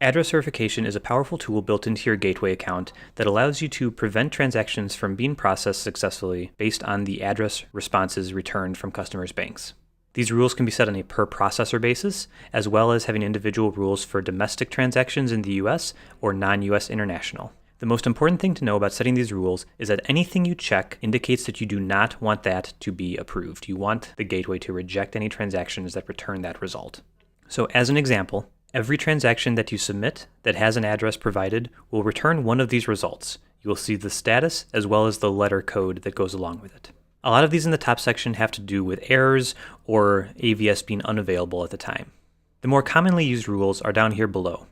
Address verification is a powerful tool built into your gateway account that allows you to prevent transactions from being processed successfully based on the address responses returned from customers' banks. These rules can be set on a per processor basis, as well as having individual rules for domestic transactions in the US or non-US international. The most important thing to know about setting these rules is that anything you check indicates that you do not want that to be approved. You want the gateway to reject any transactions that return that result. So as an example, every transaction that you submit that has an address provided will return one of these results. You will see the status as well as the letter code that goes along with it. A lot of these in the top section have to do with errors or AVS being unavailable at the time. The more commonly used rules are down here below.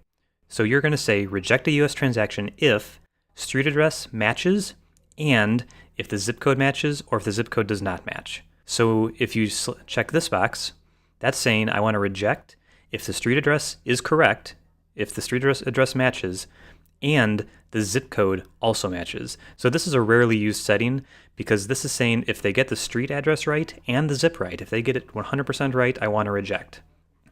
So you're going to say reject a US transaction if street address matches and if the zip code matches or if the zip code does not match. So if you check this box, that's saying I want to reject if the street address is correct, if the street address matches, and the zip code also matches. So this is a rarely used setting because this is saying if they get the street address right and the zip right, if they get it 100% right, I want to reject.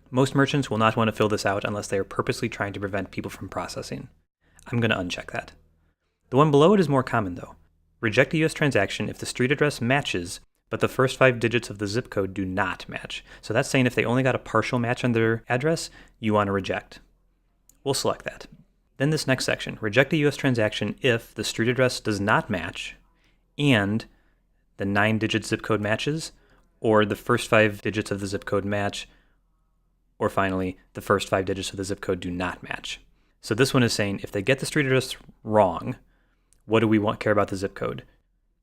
Most merchants will not want to fill this out unless they are purposely trying to prevent people from processing. I'm going to uncheck that. The one below it is more common though. Reject a US transaction if the street address matches but the first 5 digits of the zip code do not match. So that's saying if they only got a partial match on their address, you want to reject. We'll select that. Then this next section, reject a US transaction if the street address does not match and the 9-digit zip code matches, or the first 5 digits of the zip code match, or finally, the first 5 digits of the zip code do not match. So this one is saying if they get the street address wrong, what do we care about the zip code?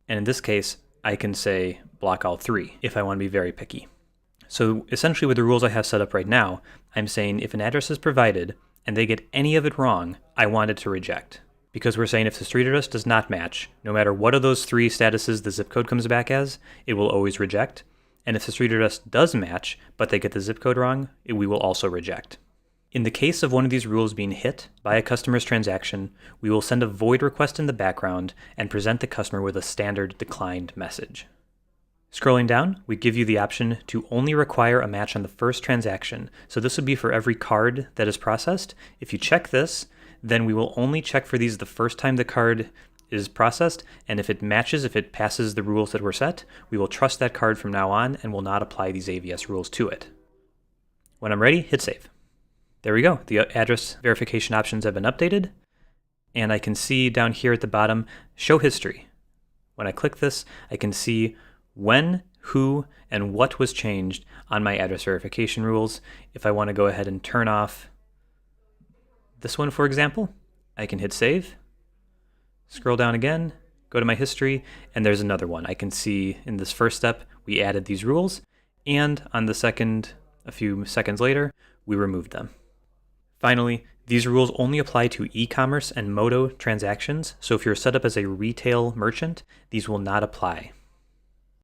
And in this case, I can say block all 3 if I want to be very picky. So essentially with the rules I have set up right now, I'm saying if an address is provided and they get any of it wrong, I want it to reject. Because we're saying if the street address does not match, no matter what of those 3 statuses the zip code comes back as, it will always reject. And if the street address does match, but they get the zip code wrong, we will also reject. In the case of one of these rules being hit by a customer's transaction, we will send a void request in the background and present the customer with a standard declined message. Scrolling down, we give you the option to only require a match on the first transaction. So this would be for every card that is processed. If you check this, then we will only check for these the first time the card is processed, and if it matches, if it passes the rules that were set, we will trust that card from now on and will not apply these AVS rules to it. When I'm ready, hit save. There we go. The address verification options have been updated, and I can see down here at the bottom, show history. When I click this, I can see when, who, and what was changed on my address verification rules. If I want to go ahead and turn off this one, for example, I can hit save, scroll down again, go to my history, and there's another one. I can see in this first step, we added these rules, and on the second, a few seconds later, we removed them. Finally, these rules only apply to e-commerce and Moto transactions, so if you're set up as a retail merchant, these will not apply.